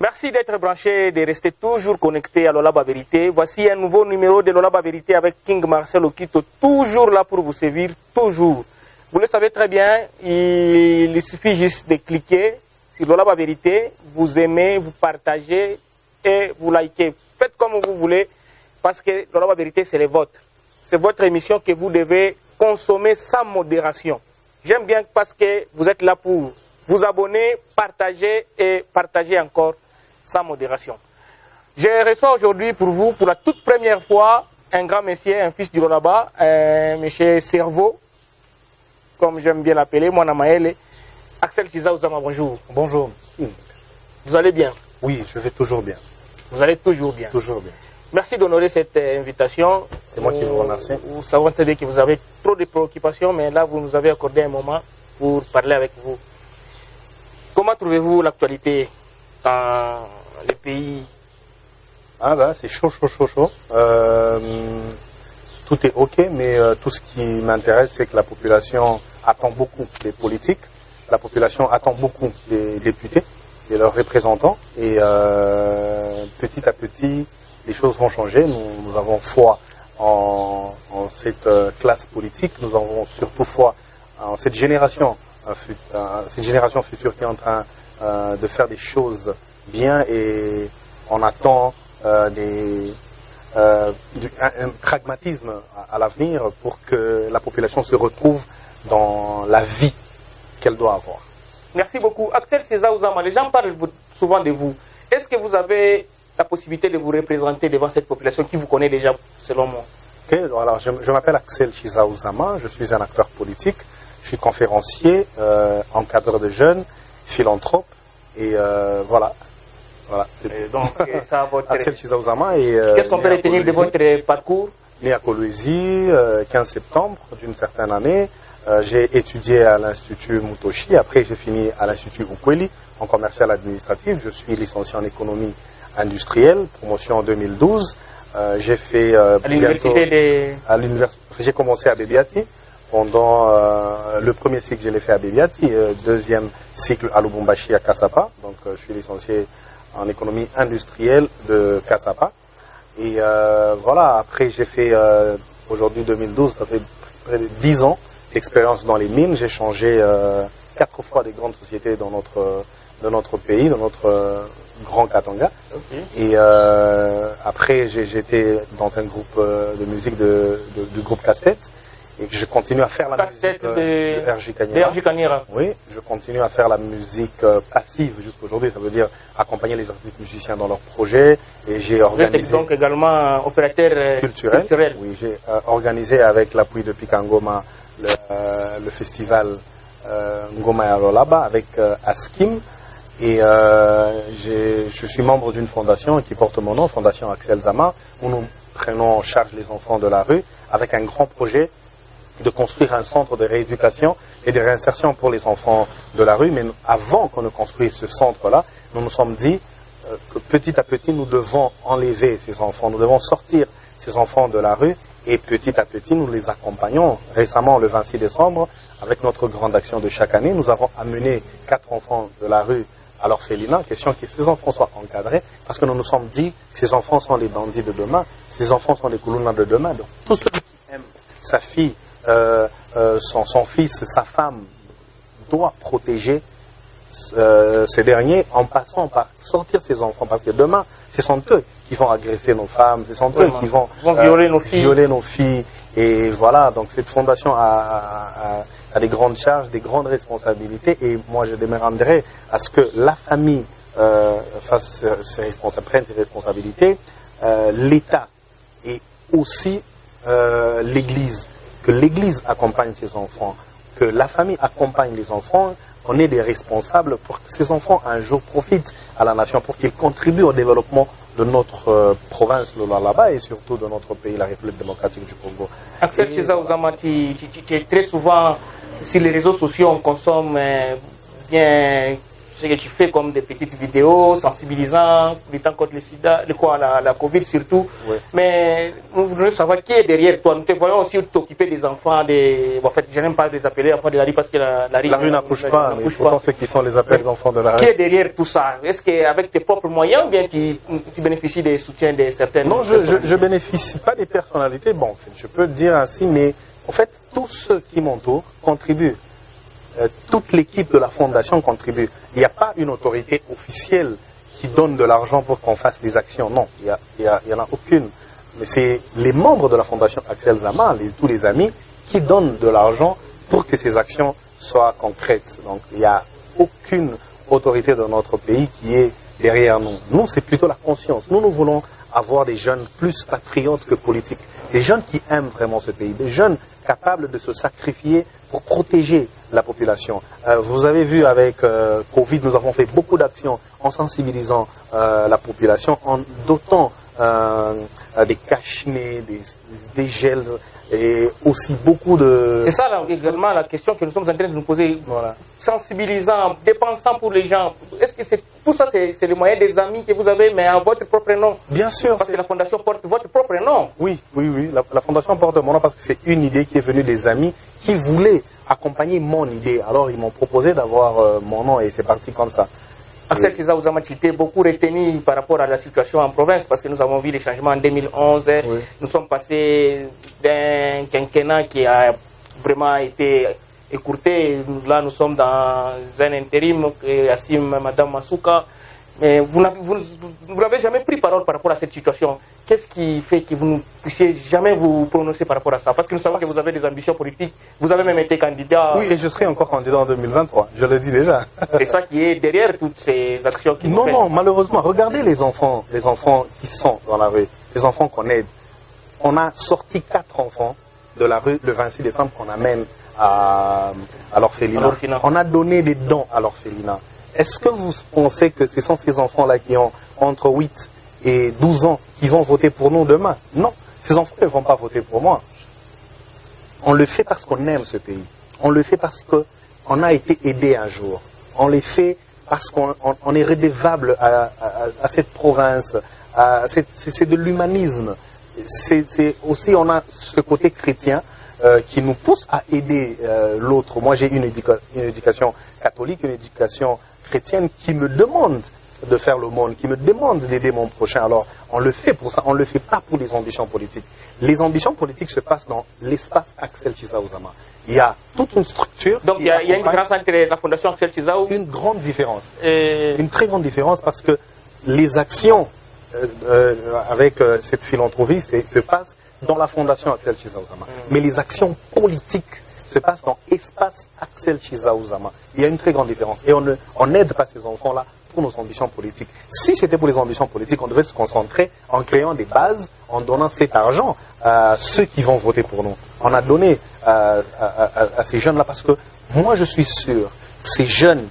Merci d'être branché, de rester toujours connecté à Lolaba Vérité. Voici un nouveau numéro de Lolaba Vérité avec King Marcel Okito, toujours là pour vous servir, toujours. Vous le savez très bien, il suffit juste de cliquer sur Lolaba Vérité, vous aimez, vous partagez et vous likez. Faites comme vous voulez, parce que Lolaba Vérité, c'est le vôtre. C'est votre émission que vous devez consommer sans modération. J'aime bien parce que vous êtes là pour vous abonner, partager et partager encore sans modération. Je reçois aujourd'hui pour vous, pour la toute première fois, un grand monsieur, un fils du Lolaba, monsieur Cerveau, comme j'aime bien l'appeler, moi Namaele. Axel Chiza Ouzama, bonjour. Bonjour. Vous allez bien? Oui, je vais toujours bien. Vous allez toujours bien? Toujours bien. Merci d'honorer cette invitation. C'est moi qui vous remercie. Nous savons très bien que vous avez trop de préoccupations, mais là, vous nous avez accordé un moment pour parler avec vous. Comment trouvez-vous l'actualité dans le pays? Ah bah, c'est chaud. Tout est ok, mais tout ce qui m'intéresse, c'est que la population attend beaucoup les politiques, la population attend beaucoup les députés et leurs représentants, et petit à petit, les choses vont changer. Nous avons foi en cette classe politique, nous avons surtout foi en cette génération future qui est en train de faire des choses bien, et on attend un pragmatisme à l'avenir pour que la population se retrouve dans la vie qu'elle doit avoir. Merci beaucoup. Axel Chiza Ouzama, les gens parlent souvent de vous. Est-ce que vous avez la possibilité de vous représenter devant cette population qui vous connaît déjà, selon moi? Okay, alors je m'appelle Axel Chiza Ouzama, je suis un acteur politique, je suis conférencier, encadreur de jeunes, philanthrope, et voilà. Et donc, ça votre... Axel Chiza Ouzama. Qu'est-ce qu'on peut retenir de votre parcours? Né à Kolwezi, 15 septembre d'une certaine année. J'ai étudié à l'Institut Mutoshi, après j'ai fini à l'Institut Ukweli en commercial administratif. Je suis licencié en économie industrielle, promotion en 2012. J'ai fait à l'université j'ai commencé à Bebiati. Pendant le premier cycle, je l'ai fait à Bebiati, deuxième cycle à Lubumbashi à Kasapa. Donc je suis licencié en économie industrielle de Kasapa. Et voilà, après j'ai fait, aujourd'hui 2012, ça fait près de 10 ans d'expérience dans les mines. J'ai changé 4 fois des grandes sociétés dans notre pays, dans notre grand Katanga. Okay. Et après j'étais dans un groupe de musique du groupe Casse-Tête. Et je continue à faire la musique de RJ Kanyera. Oui, je continue à faire la musique passive jusqu'aujourd'hui. Ça veut dire accompagner les artistes musiciens dans leurs projets. Et j'ai organisé... Vous êtes donc également opérateur culturel. Oui, j'ai organisé avec l'appui de Pikangoma le festival Ngoma ya Lolaba avec Askim. Et je suis membre d'une fondation qui porte mon nom, Fondation Axel Zama, où nous prenons en charge les enfants de la rue avec un grand projet de construire un centre de rééducation et de réinsertion pour les enfants de la rue. Mais avant qu'on ne construise ce centre-là, nous nous sommes dit que petit à petit, nous devons enlever ces enfants, nous devons sortir ces enfants de la rue, et petit à petit, nous les accompagnons. Récemment, le 26 décembre, avec notre grande action de chaque année, nous avons amené 4 enfants de la rue à l'orphelinat, question que ces enfants soient encadrés, parce que nous nous sommes dit que ces enfants sont les bandits de demain, ces enfants sont les Koulouna de demain. Donc, tout celui qui aime sa fille, son fils, sa femme, doit protéger ces derniers en passant par sortir ces enfants, parce que demain, ce sont eux qui vont agresser nos femmes, ce sont eux qui vont violer nos filles. Et voilà, donc cette fondation a des grandes charges, des grandes responsabilités, et moi je demanderai à ce que la famille prenne ses responsabilités, l'État et aussi l'Église, que l'Église accompagne ses enfants, que la famille accompagne les enfants. On est des responsables pour que ces enfants un jour profitent à la nation, pour qu'ils contribuent au développement de notre province, le Lolaba, et surtout de notre pays, la République démocratique du Congo. Axel Chiza Ouzama, tu es très souvent sur les réseaux sociaux, on consomme bien ce que tu fais comme des petites vidéos sensibilisant, luttant contre le sida, la Covid surtout. Oui. Mais nous voudrions savoir qui est derrière toi. Nous te voyons aussi t'occuper des enfants, en fait, je n'aime pas les appeler enfants de la rue parce que la rue n'accouche pas, mais pourtant ceux qui sont les appels les enfants de la rue. Qui est derrière tout ça? Est-ce qu'avec tes propres moyens ou bien tu bénéficies des soutiens de certaines Non, je bénéficie pas des personnalités. Bon, je peux le dire ainsi, mais en fait, tous ceux qui m'entourent contribuent. Toute l'équipe de la fondation contribue. Il n'y a pas une autorité officielle qui donne de l'argent pour qu'on fasse des actions. Non, il n'y en a aucune. Mais c'est les membres de la fondation Axel Zama, tous les amis, qui donnent de l'argent pour que ces actions soient concrètes. Donc il n'y a aucune autorité de notre pays qui est derrière nous. Nous, c'est plutôt la conscience. Nous voulons avoir des jeunes plus patriotes que politiques. Des jeunes qui aiment vraiment ce pays. Des jeunes capables de se sacrifier pour protéger la population. Vous avez vu avec Covid, nous avons fait beaucoup d'actions en sensibilisant la population, en dotant des cache-nez, des gels et aussi beaucoup de... C'est ça là, également la question que nous sommes en train de nous poser. Voilà. Sensibilisant, dépensant pour les gens. Est-ce que c'est tout ça, c'est le moyen des amis que vous avez, mais en votre propre nom? Bien sûr. Parce que la fondation porte votre propre nom. Oui. La fondation porte mon nom parce que c'est une idée qui est venue des amis qui voulaient accompagner mon idée. Alors ils m'ont proposé d'avoir mon nom et c'est parti comme ça. Axel Chiza Ouzama, tu t'es beaucoup retenu par rapport à la situation en province parce que nous avons vu les changements en 2011. Oui. Nous sommes passés d'un quinquennat qui a vraiment été écourté. Là, nous sommes dans un intérim que assume Mme Masuka. Mais vous n'avez jamais pris parole par rapport à cette situation. Qu'est-ce qui fait que vous ne puissiez jamais vous prononcer par rapport à ça? Parce que nous savons que vous avez des ambitions politiques. Vous avez même été candidat. Oui, et je serai encore candidat en 2023. Je le dis déjà. C'est ça qui est derrière toutes ces actions qui Non, non, malheureusement. Regardez les enfants qui sont dans la rue, les enfants qu'on aide. On a sorti 4 enfants de la rue le 26 décembre qu'on amène à l'orphelinat. On a donné des dons à l'orphelinat. Est-ce que vous pensez que ce sont ces enfants-là qui ont entre 8 et 12 ans qui vont voter pour nous demain? Non, ces enfants ne vont pas voter pour moi. On le fait parce qu'on aime ce pays. On le fait parce qu'on a été aidé un jour. On le fait parce qu'on est redevable à cette province. C'est de l'humanisme. C'est aussi, on a ce côté chrétien qui nous pousse à aider l'autre. Moi, j'ai une éducation catholique, une éducation chrétienne qui me demande de faire le monde, qui me demande d'aider mon prochain. Alors, on le fait pour ça, on ne le fait pas pour les ambitions politiques. Les ambitions politiques se passent dans l'espace Axel Chiza Ouzama. Il y a toute une structure. Donc, il y a une différence entre la fondation Axel Chiza Ouzama. Une grande différence. Une très grande différence parce que les actions avec cette philanthropie se passent dans la fondation Axel Chiza Ouzama. Mais les actions politiques se passent dans l'espace Axel Chiza Ouzama. Il y a une très grande différence. Et on n'aide pas ces enfants-là pour nos ambitions politiques. Si c'était pour les ambitions politiques, on devait se concentrer en créant des bases, en donnant cet argent à ceux qui vont voter pour nous. On a donné à ces jeunes-là parce que moi, je suis sûr que ces jeunes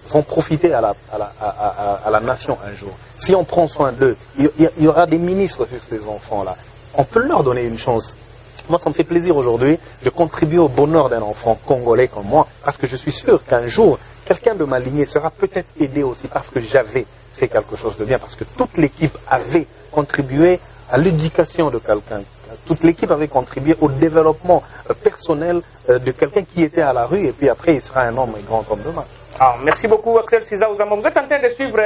vont profiter à la nation un jour. Si on prend soin d'eux, il y aura des ministres sur ces enfants-là. On peut leur donner une chance. Moi, ça me fait plaisir aujourd'hui de contribuer au bonheur d'un enfant congolais comme moi, parce que je suis sûr qu'un jour, quelqu'un de ma lignée sera peut-être aidé aussi parce que j'avais fait quelque chose de bien, parce que toute l'équipe avait contribué à l'éducation de quelqu'un. Toute l'équipe avait contribué au développement personnel de quelqu'un qui était à la rue, et puis après, il sera un homme, un grand homme demain. Merci beaucoup, Axel Chiza Ouzama. Vous êtes en train de suivre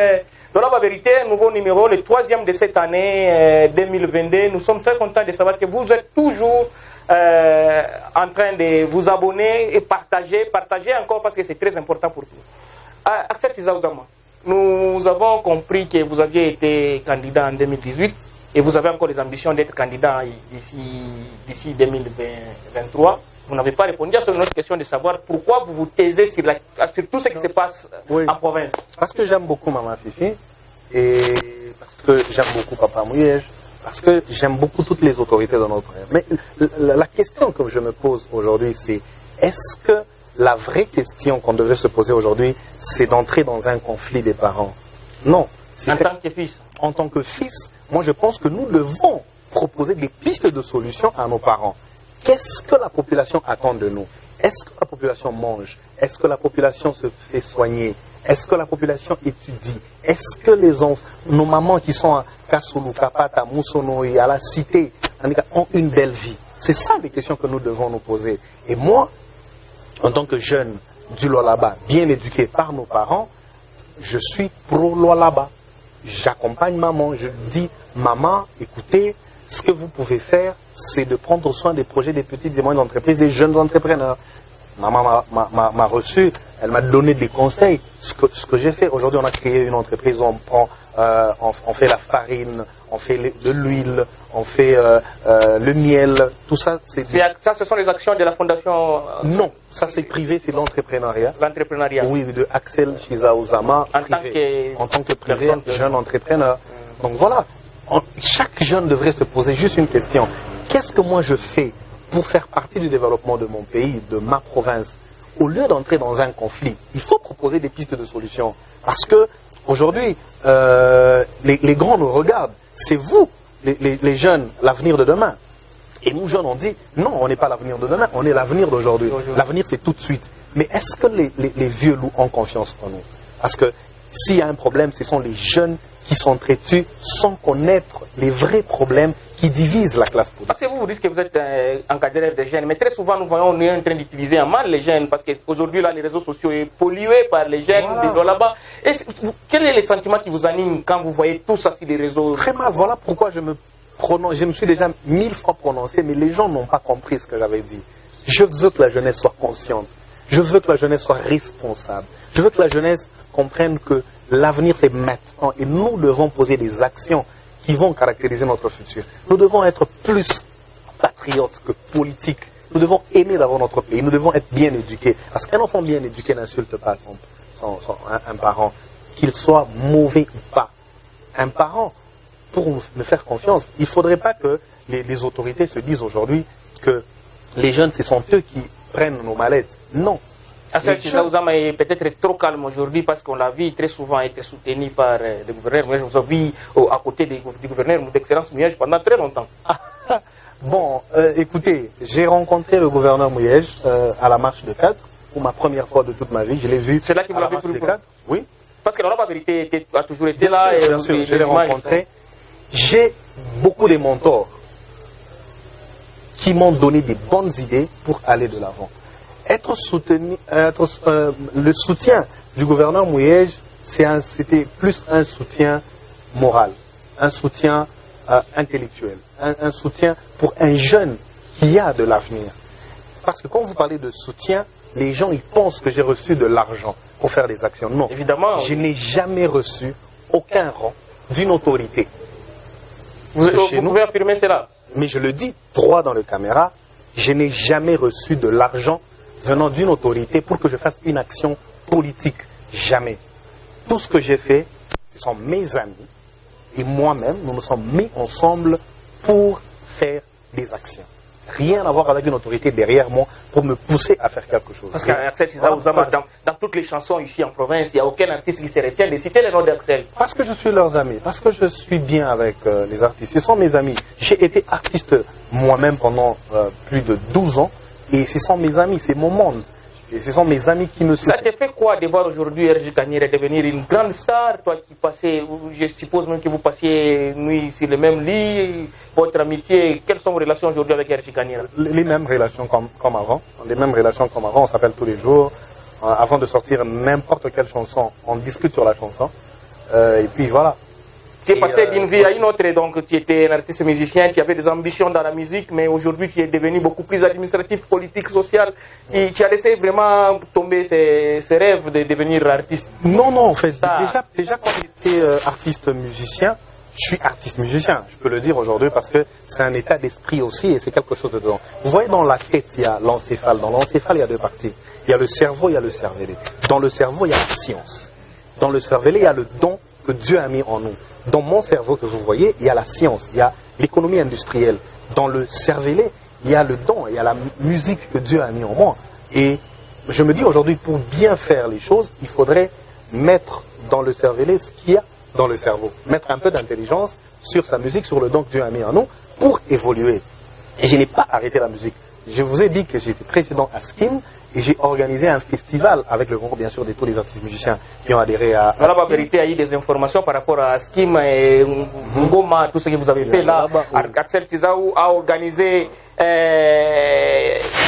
Lolaba Vérité, un nouveau numéro, le 3e de cette année 2022. Nous sommes très contents de savoir que vous êtes toujours en train de vous abonner et partager encore parce que c'est très important pour vous. Axel Chiza Ouzama, nous avons compris que vous aviez été candidat en 2018 et vous avez encore les ambitions d'être candidat d'ici 2023. Vous n'avez pas répondu à notre question de savoir pourquoi vous vous taisez sur tout ce qui se passe en province. Parce que j'aime beaucoup Maman Fifi, et parce que j'aime beaucoup Papa Mouyej, parce que j'aime beaucoup toutes les autorités de notre pays. Mais la question que je me pose aujourd'hui, c'est est-ce que la vraie question qu'on devrait se poser aujourd'hui, c'est d'entrer dans un conflit des parents? Non. En tant que fils? En tant que fils, moi je pense que nous devons proposer des pistes de solutions à nos parents. Qu'est-ce que la population attend de nous? Est-ce que la population mange? Est-ce que la population se fait soigner? Est-ce que la population étudie? Est-ce que nos mamans qui sont à Kasulu, Kapata, Moussono et à la cité ont une belle vie? C'est ça les questions que nous devons nous poser. Et moi, en tant que jeune du Lualaba, bien éduqué par nos parents, je suis pro-Lualaba. J'accompagne maman, je dis, maman, écoutez, ce que vous pouvez faire, c'est de prendre soin des projets des petites et moyennes entreprises, des jeunes entrepreneurs. Maman m'a reçu, elle m'a donné des conseils. Ce que j'ai fait, aujourd'hui on a créé une entreprise où on fait la farine, on fait de l'huile, on fait le miel, tout ça. Ça, ce sont les actions de la fondation Non, ça c'est privé, c'est l'entrepreneuriat. L'entrepreneuriat. Oui, de Axel Chizaouzama, en tant que privé, jeune entrepreneur. Donc voilà, chaque jeune devrait se poser juste une question. Qu'est-ce que moi je fais pour faire partie du développement de mon pays, de ma province? Au lieu d'entrer dans un conflit, il faut proposer des pistes de solutions. Parce que aujourd'hui, les grands nous regardent. C'est vous, les jeunes, l'avenir de demain. Et nous jeunes, on dit, non, on n'est pas l'avenir de demain, on est l'avenir d'aujourd'hui. L'avenir, c'est tout de suite. Mais est-ce que les vieux loups ont confiance en nous? Parce que s'il y a un problème, ce sont les jeunes qui s'entretuent sans connaître les vrais problèmes qui divisent la classe politique. Parce que vous dites que vous êtes encadreur des jeunes, mais très souvent nous voyons on est en train d'utiliser en mal les jeunes, parce qu'aujourd'hui là les réseaux sociaux sont pollués par les jeunes, voilà. Des là-bas. Quel est le sentiment qui vous anime quand vous voyez tout ça sur les réseaux? Très mal, voilà pourquoi je me suis déjà 1000 fois prononcé, mais les gens n'ont pas compris ce que j'avais dit. Je veux que la jeunesse soit consciente, je veux que la jeunesse soit responsable, je veux que la jeunesse comprenne que l'avenir c'est maintenant et nous devons poser des actions qui vont caractériser notre futur. Nous devons être plus patriotes que politiques. Nous devons aimer d'abord notre pays. Nous devons être bien éduqués. Parce qu'un enfant bien éduqué n'insulte pas un parent, qu'il soit mauvais ou pas. Un parent, pour me faire confiance, il ne faudrait pas que les autorités se disent aujourd'hui que les jeunes, ce sont eux qui prennent nos mallettes. Non. Axel Chizaouzama est peut-être trop calme aujourd'hui parce qu'on l'a vu très souvent être soutenu par le gouverneur. Moi, je vous ai vu à côté du gouverneur d'Excellence Mouyej pendant très longtemps. Bon, écoutez, j'ai rencontré le gouverneur Mouyej à la marche de Cadre pour ma première fois de toute ma vie. Je l'ai vu. C'est là que vous l'avez pris. Oui. Parce que la vérité a toujours été là. Bien sûr, je l'ai rencontré. J'ai beaucoup de mentors qui m'ont donné des bonnes idées pour aller de l'avant. Le soutien du gouverneur Mouyej, c'était plus un soutien moral, un soutien intellectuel, un soutien pour un jeune qui a de l'avenir. Parce que quand vous parlez de soutien, les gens ils pensent que j'ai reçu de l'argent pour faire des actions. Non, évidemment, je n'ai jamais reçu aucun rang d'une autorité. Vous pouvez affirmer cela? Mais je le dis droit dans le caméra, je n'ai jamais reçu de l'argent venant d'une autorité pour que je fasse une action politique. Jamais. Tout ce que j'ai fait, ce sont mes amis et moi-même, nous nous sommes mis ensemble pour faire des actions. Rien à voir avec une autorité derrière moi pour me pousser à faire quelque chose. Parce qu'Axel Chizaouzama, dans toutes les chansons ici en province, il n'y a aucun artiste qui se retient de citer le nom d'Axel. Parce que je suis leurs amis, parce que je suis bien avec les artistes. Ce sont mes amis. J'ai été artiste moi-même pendant plus de 12 ans. Et ce sont mes amis, c'est mon monde. Et ce sont mes amis qui me suivent. Ça te fait quoi de voir aujourd'hui R.J. Kanyere devenir une grande star? Toi qui passais, je suppose même que vous passiez nuit sur le même lit, votre amitié, quelles sont vos relations aujourd'hui avec R.J. Kanyere? Les mêmes relations comme avant. Les mêmes relations comme avant, on s'appelle tous les jours. Avant de sortir n'importe quelle chanson, on discute sur la chanson. Et puis voilà. Tu es passé d'une vie à une autre, donc tu étais un artiste musicien, tu avais des ambitions dans la musique, mais aujourd'hui tu es devenu beaucoup plus administratif, politique, social. Tu as laissé vraiment tomber ces rêves de devenir artiste? Non, en fait, déjà quand j'étais artiste musicien, je suis artiste musicien, je peux le dire aujourd'hui parce que c'est un état d'esprit aussi et c'est quelque chose de dedans. Vous voyez, dans la tête, il y a l'encéphale. Dans l'encéphale, il y a deux parties. Il y a le cerveau, il y a le cervelet. Dans le cerveau, il y a la science. Dans le cervelet, il y a le don que Dieu a mis en nous. Dans mon cerveau que vous voyez, il y a la science, il y a l'économie industrielle. Dans le cervelet, il y a le don, il y a la musique que Dieu a mis en moi. Et je me dis aujourd'hui, pour bien faire les choses, il faudrait mettre dans le cervelet ce qu'il y a dans le cerveau. Mettre un peu d'intelligence sur sa musique, sur le don que Dieu a mis en nous, pour évoluer. Et je n'ai pas arrêté la musique. Je vous ai dit que j'étais président à Skim et j'ai organisé un festival avec le concours, bien sûr, de tous les artistes musiciens qui ont adhéré à Voilà, la vérité, il y a eu des informations par rapport à Skim et Ngoma, tout ce que vous avez fait là. Axel Tizaou a organisé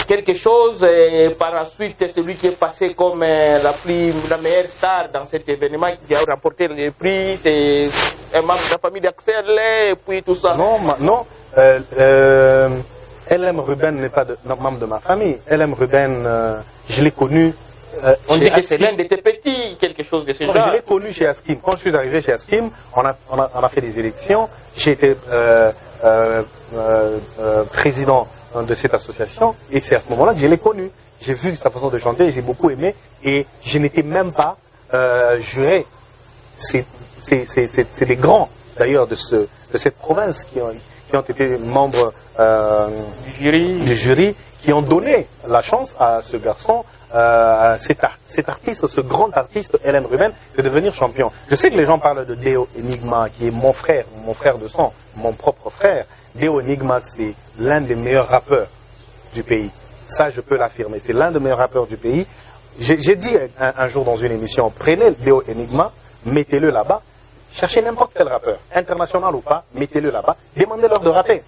quelque chose et par la suite, celui qui est passé comme la meilleure star dans cet événement, qui a remporté le prix, c'est un membre de la famille d'Axel et puis tout ça. Non. LM Ruben n'est pas membre de ma famille. LM Ruben, je l'ai connu. On dit que c'est l'un de tes petits, quelque chose de ce genre. Je l'ai connu chez Askim. Quand je suis arrivé chez Askim, on a fait des élections. J'ai été président de cette association et c'est à ce moment-là que je l'ai connu. J'ai vu sa façon de chanter, j'ai beaucoup aimé et je n'étais même pas juré. C'est des grands d'ailleurs de cette province qui ont été membres du jury, qui ont donné la chance à ce garçon, cet artiste, ce grand artiste LM Ruben, de devenir champion. Je sais que les gens parlent de Deo Enigma, qui est mon frère de sang, mon propre frère. Deo Enigma, c'est l'un des meilleurs rappeurs du pays. Ça, je peux l'affirmer. C'est l'un des meilleurs rappeurs du pays. J'ai dit un jour dans une émission, prenez Deo Enigma, mettez-le là-bas, cherchez n'importe quel rappeur, international ou pas, mettez-le là-bas, demandez-leur de rapper,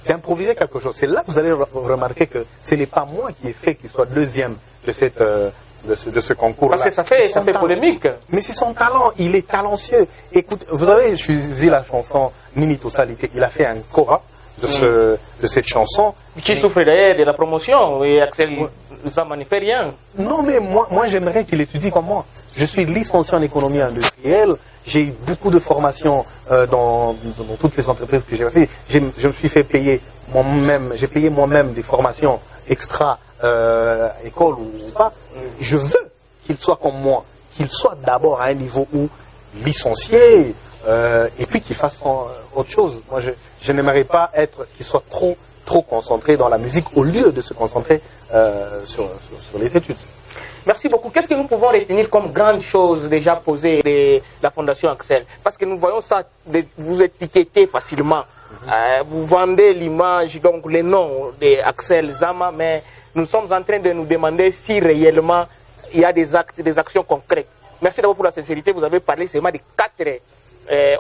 d'improviser quelque chose. C'est là que vous allez remarquer que ce n'est pas moi qui ai fait qu'il soit deuxième de ce concours-là. Parce que ça fait polémique. Mais c'est son talent, il est talentueux. Écoute, vous avez suivi la chanson Nini Tossalité, il a fait un chora de cette chanson. Qui souffre d'ailleurs de la promotion et Axel Zama ne fait rien. Non, mais moi j'aimerais qu'il étudie comme moi. Je suis licencié en économie industrielle. J'ai eu beaucoup de formations dans toutes les entreprises que j'ai passées. Je me suis fait payer moi-même. J'ai payé moi-même des formations extra école ou pas. Je veux qu'il soit comme moi, qu'il soit d'abord à un niveau où licencié et puis qu'il fasse autre chose. Moi, je n'aimerais pas qu'il soit trop concentré dans la musique au lieu de se concentrer sur les études. Merci beaucoup. Qu'est-ce que nous pouvons retenir comme grande chose déjà posée de la Fondation Axel? Parce que nous voyons ça, vous étiquetez facilement. Vous vendez l'image, donc le nom d'Axel Zama, mais nous sommes en train de nous demander si réellement il y a des actions concrètes. Merci d'abord pour la sincérité. Vous avez parlé seulement de 4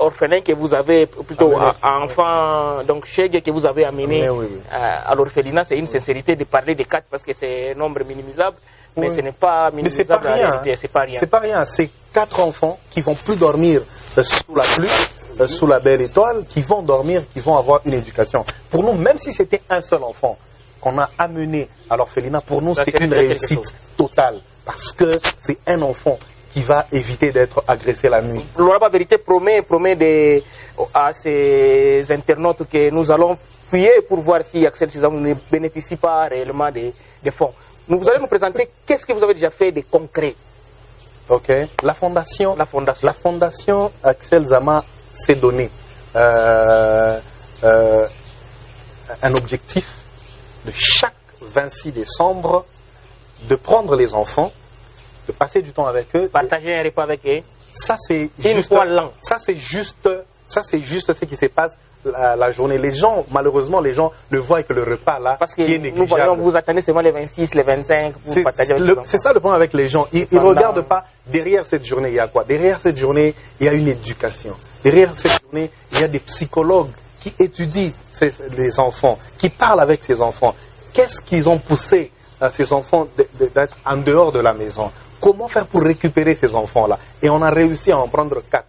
orphelins que vous avez, plutôt enfants, donc chèques que vous avez amenés à l'orphelinat. C'est une sincérité de parler de 4 parce que c'est un nombre minimisable. Mais ce n'est pas minimisable en réalité, c'est pas rien. C'est pas rien, c'est 4 enfants qui vont plus dormir sous la pluie, sous la belle étoile, qui vont dormir, qui vont avoir une éducation. Pour nous, même si c'était un seul enfant qu'on a amené à l'orphelinat, pour nous c'est une réussite totale. Parce que c'est un enfant qui va éviter d'être agressé la nuit. La vérité promet à ces internautes que nous allons fouiller pour voir si Axel Tizamou ne bénéficie pas réellement des fonds. Vous allez nous présenter qu'est-ce que vous avez déjà fait de concret. Ok. La fondation Axel Zama s'est donné un objectif de chaque 26 décembre de prendre les enfants, de passer du temps avec eux, partager un repas avec eux. Ça c'est juste ce qui se passe la journée. Les gens, malheureusement, ne voient que le repas là, parce que qui est négligeable. Nous voyons, vous attendez seulement les 26, les 25, vous partagez avec les enfants. C'est ça le problème avec les gens. Ils ne regardent pas derrière cette journée, il y a quoi? Derrière cette journée, il y a une éducation. Derrière cette journée, il y a des psychologues qui étudient les enfants, qui parlent avec ces enfants. Qu'est-ce qu'ils ont poussé ces enfants d'être en dehors de la maison? Comment faire pour récupérer ces enfants-là? Et on a réussi à en prendre 4.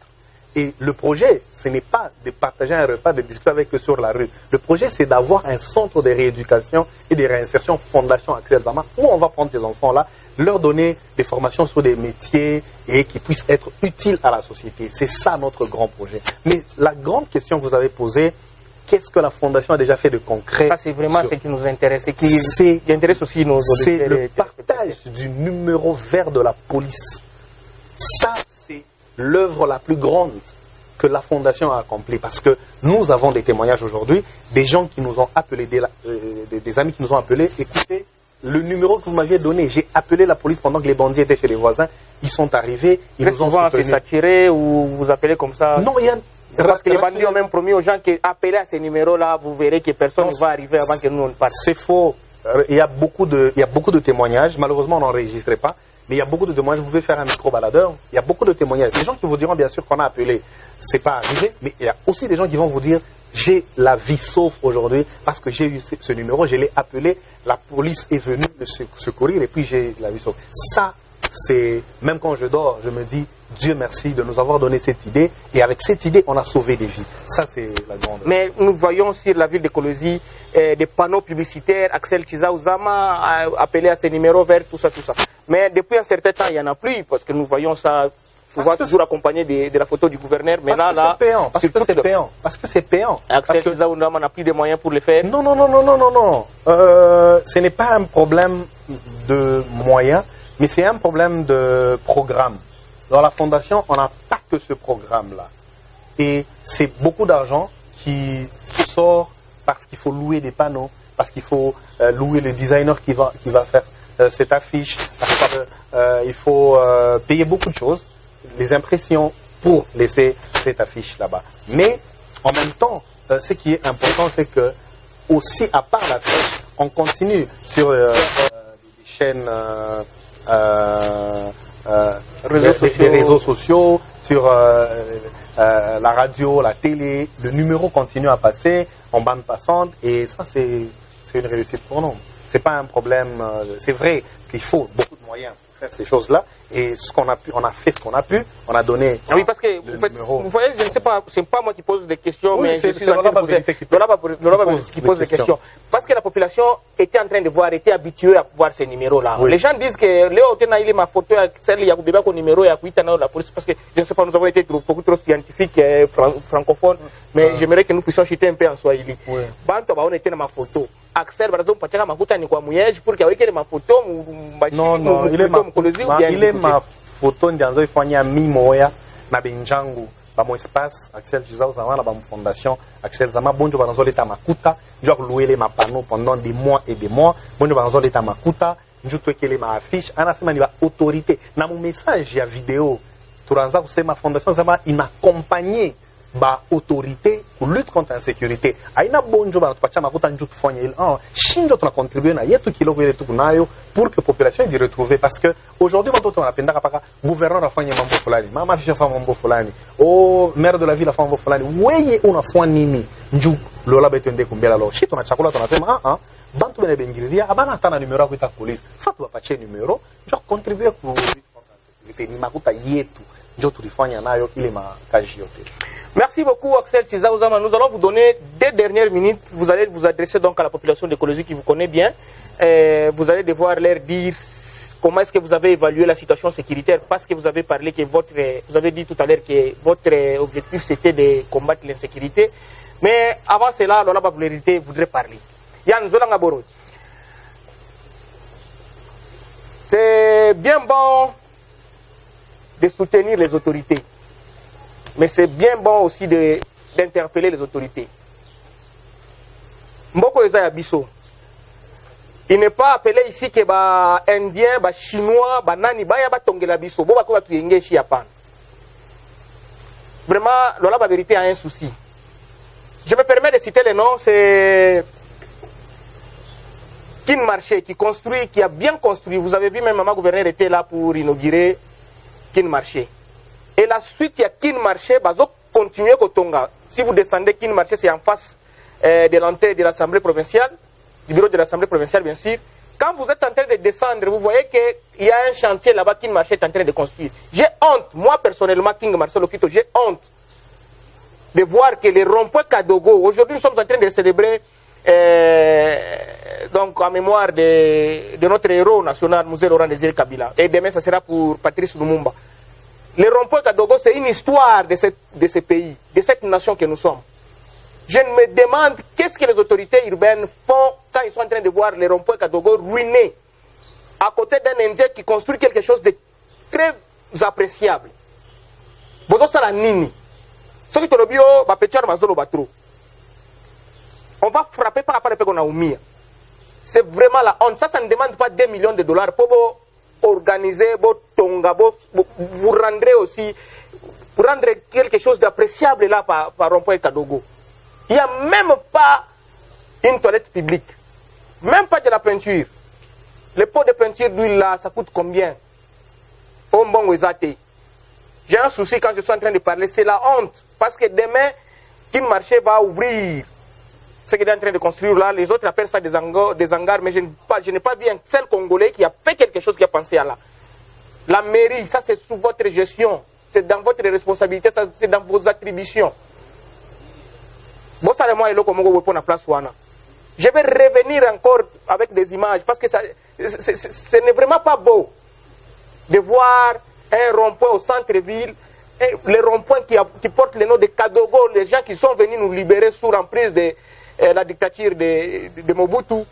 Et le projet, ce n'est pas de partager un repas, de discuter avec eux sur la rue. Le projet, c'est d'avoir un centre de rééducation et de réinsertion Fondation Axel Zama, où on va prendre ces enfants-là, leur donner des formations sur des métiers et qui puissent être utiles à la société. C'est ça notre grand projet. Mais la grande question que vous avez posée, qu'est-ce que la Fondation a déjà fait de concret? Ça, c'est vraiment ce qui nous intéresse et qui intéresse aussi nos auditeurs. C'est le partage du numéro vert de la police. Ça, c'est l'œuvre la plus grande que la Fondation a accomplie. Parce que nous avons des témoignages aujourd'hui, des gens qui nous ont appelés, des amis qui nous ont appelés. Écoutez, le numéro que vous m'aviez donné, j'ai appelé la police pendant que les bandits étaient chez les voisins. Ils sont arrivés, ils nous ont soutenus. C'est saturé ou vous appelez comme ça? Non, Parce que les bandits ont même promis aux gens qu'appeler à ces numéros-là, vous verrez que personne ne va arriver avant que nous on parte. C'est faux. Il y a beaucoup de témoignages. Malheureusement, on n'enregistrait pas. Mais il y a beaucoup de témoignages. Vous pouvez faire un micro-baladeur. Il y a beaucoup de témoignages. Les gens qui vous diront bien sûr qu'on a appelé, c'est pas arrivé. Mais il y a aussi des gens qui vont vous dire, j'ai la vie sauve aujourd'hui parce que j'ai eu ce numéro, je l'ai appelé, la police est venue me secourir et puis j'ai la vie sauve. Ça, c'est, même quand je dors, je me dis, Dieu merci de nous avoir donné cette idée et avec cette idée, on a sauvé des vies. Ça, c'est la grande. Mais nous voyons sur la ville de Kolosi des panneaux publicitaires, Axel Chizaouzama a appelé à ces numéros verts, tout ça, tout ça. Mais depuis un certain temps, il n'y en a plus parce que nous voyons ça souvent toujours accompagné de la photo du gouverneur. Mais parce là, c'est payant. Parce que c'est payant. Parce que c'est payant. Axel Chizaouzama n'a plus de moyens pour le faire. Non. Ce n'est pas un problème de moyens, mais c'est un problème de programme. Dans la fondation, on n'a pas que ce programme-là. Et c'est beaucoup d'argent qui sort parce qu'il faut louer des panneaux, parce qu'il faut louer le designer qui va faire cette affiche, parce qu'il faut payer beaucoup de choses, les impressions pour laisser cette affiche là-bas. Mais en même temps, ce qui est important, c'est que aussi à part la tâche, on continue sur des chaînes des réseaux sociaux, sur la radio, la télé, le numéro continue à passer en bande passante et ça c'est une réussite pour nous. C'est pas un problème, c'est vrai qu'il faut beaucoup de moyens pour faire ces choses-là et ce qu'on a pu, on a fait ce qu'on a pu, on a donné. Ah oui, parce que vous voyez, je ne sais pas, c'est pas moi qui pose des questions, oui, mais c'est qui pose des questions. Parce que la population était en train de voir, était habituée à voir ces numéros-là. Oui. Les gens disent que Léo Tena, il est ma photo, celle il y a un numéro, il y a la police, parce que je ne sais pas, nous avons été beaucoup trop scientifiques, francophones, mais j'aimerais que nous puissions chuter un peu en Swahili. Banto, on était dans ma photo. Axel, par exemple, Pachaka Makuta ni kwa mouillage pour qu'il y ait ma photo. Non, il est ma photo ndanzo ifanya mimoya na benjangu ba mon espace Axel Chizaouzama na ba fondation Axel Zama bonjo banzo leta makuta njok louer les ma panneaux pendant des mois et des mois bonjo banzo leta makuta njok twekele ma affiche anasema ni ba autorité na mon message ya vidéo turanza kusema fondation Zama inaccompagner ba autorité pour lutte contre l'insécurité aina bonjo bana tupacha makuta njok tufanya ile shinjo tuna contribuer na yetu kiloko ile tukunayo pour que population y retrouver parce que aujourd'hui watoto wanapenda paka gouverneur afanye mambo fulani mama afisha afanye mambo fulani maire de la ville afanye mambo fulani weye unafanya nini njok lola betende kumbela lo shi tunachakula tunasema bantu bene bengiriria abana tana numero yako ita police fatu wapache numero njok contribuer pour lutte contre l'insécurité ni makuta yetu njok tulifanya nayo ile makaji yote. Merci beaucoup Axel Chizaouzama. Nous allons vous donner des dernières minutes. Vous allez vous adresser donc à la population d'Écologie qui vous connaît bien. Vous allez devoir leur dire comment est-ce que vous avez évalué la situation sécuritaire parce que vous avez parlé que vous avez dit tout à l'heure que votre objectif c'était de combattre l'insécurité. Mais avant cela, Lola Bavulerité voudrait parler. Yann Zolangaboro. C'est bien bon de soutenir les autorités. Mais c'est bien bon aussi d'interpeller les autorités. Mboko eza ya biso. Il n'est pas appelé ici que ba indien, ba chinois, ba nani ba ya ba tongela biso. Bo ba ko ba tuyenge chi yapana. Vraiment, Lola ba vérité a un souci. Je me permets de citer les noms, c'est Kin Marché qui a bien construit. Vous avez vu même maman gouverneur était là pour inaugurer Kin Marché. Et la suite, il y a Kin Marché, bazo continuer Kotonga. Si vous descendez Kin Marché, c'est en face de l'entrée de l'Assemblée provinciale, du bureau de l'Assemblée provinciale, bien sûr. Quand vous êtes en train de descendre, vous voyez qu'il y a un chantier là-bas, Kin Marché est en train de construire. J'ai honte, moi personnellement, King Marcel Okito, j'ai honte de voir que les ronds-points Kadogo, aujourd'hui nous sommes en train de célébrer, donc en mémoire de notre héros national, Mzee Laurent Désiré Kabila. Et demain, ça sera pour Patrice Lumumba. Le rond-point Kadogo, c'est une histoire de ce pays, de cette nation que nous sommes. Je me demande qu'est-ce que les autorités urbaines font quand ils sont en train de voir le rond-point Kadogo ruiné à côté d'un Indien qui construit quelque chose de très appréciable. Bozo sala nini. Ce qui te bio, ba pechar bazolo batro. On va frapper par rapport à qu'on a oumia. C'est vraiment la honte. Ça ne demande pas 2 millions de dollars pour organiser, vous rendrez aussi pour rendre quelque chose d'appréciable là par rond-point Kadogo. Il n'y a même pas une toilette publique, même pas de la peinture. Les pots de peinture d'huile là, ça coûte combien? J'ai un souci quand je suis en train de parler, c'est la honte. Parce que demain, qu'un marché va ouvrir ce qu'il est en train de construire là, les autres appellent ça des hangars, mais je n'ai pas vu un seul Congolais qui a fait quelque chose qui a pensé à là. La mairie, ça c'est sous votre gestion, c'est dans votre responsabilité, c'est dans vos attributions. Je vais revenir encore avec des images parce que ce n'est vraiment pas beau de voir un rond-point au centre-ville, les ronds-points qui portent le nom de Kadogo, les gens qui sont venus nous libérer sous l'emprise de la dictature de Mobutu,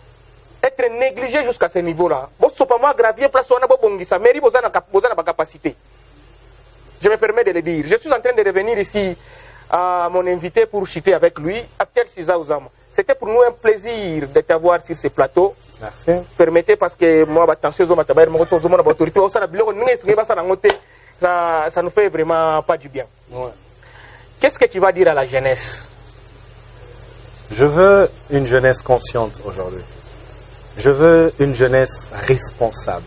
être négligés jusqu'à ce niveau-là. Je me permets de le dire. Je suis en train de revenir ici à mon invité pour chuter avec lui, Axel Tshisa Ouzama. C'était pour nous un plaisir de t'avoir sur ce plateau. Merci. Permettez parce que moi, ça nous fait vraiment pas du bien. Ouais. Qu'est-ce que tu vas dire à la jeunesse? Je veux une jeunesse consciente aujourd'hui. Je veux une jeunesse responsable.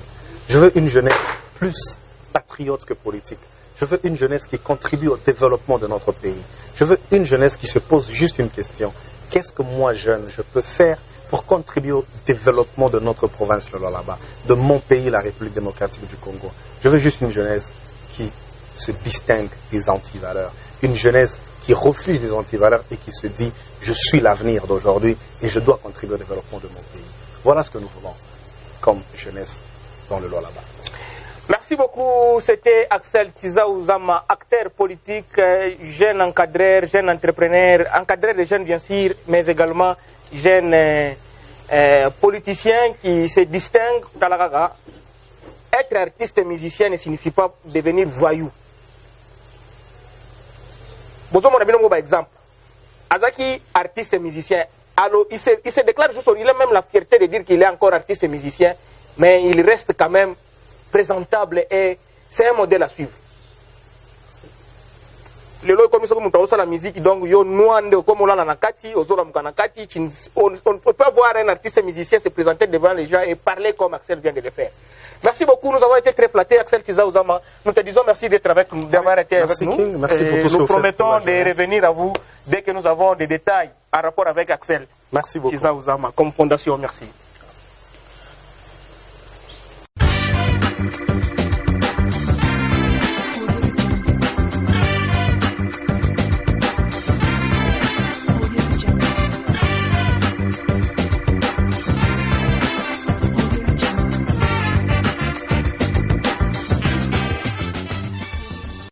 Je veux une jeunesse plus patriote que politique. Je veux une jeunesse qui contribue au développement de notre pays. Je veux une jeunesse qui se pose juste une question. Qu'est-ce que moi, jeune, je peux faire pour contribuer au développement de notre province, le Lualaba, de mon pays, la République démocratique du Congo? Je veux juste une jeunesse qui se distingue des antivaleurs. Une jeunesse qui refuse des antivaleurs et qui se dit « je suis l'avenir d'aujourd'hui et je dois contribuer au développement de mon pays ». Voilà ce que nous voulons comme jeunesse dans le Lualaba. Merci beaucoup. C'était Axel Tshisa Ouzama, acteur politique, jeune encadreur, jeune entrepreneur, encadreur des jeunes bien sûr, mais également jeune politicien qui se distingue. Être artiste et musicien ne signifie pas devenir voyou. Par exemple, Azaki, artiste et musicien, alors il se déclare juste, il a même la fierté de dire qu'il est encore artiste et musicien, mais il reste quand même présentable et c'est un modèle à suivre. Lelo comme ça comme la musique donc yo noande comme on l'a nakati ozola mkanakati on peut pas voir un artiste musicien se présenter devant les gens et parler comme Axel vient de le faire. Merci beaucoup, nous avons été très flattés. Axel Tshisa Ouzama, nous te disons merci d'avoir été avec nous. King, merci pour tout ce que nous vous faites promettons de revenir à vous dès que nous avons des détails en rapport avec Axel Merci beaucoup. Tshisa Ouzama comme fondation. Merci.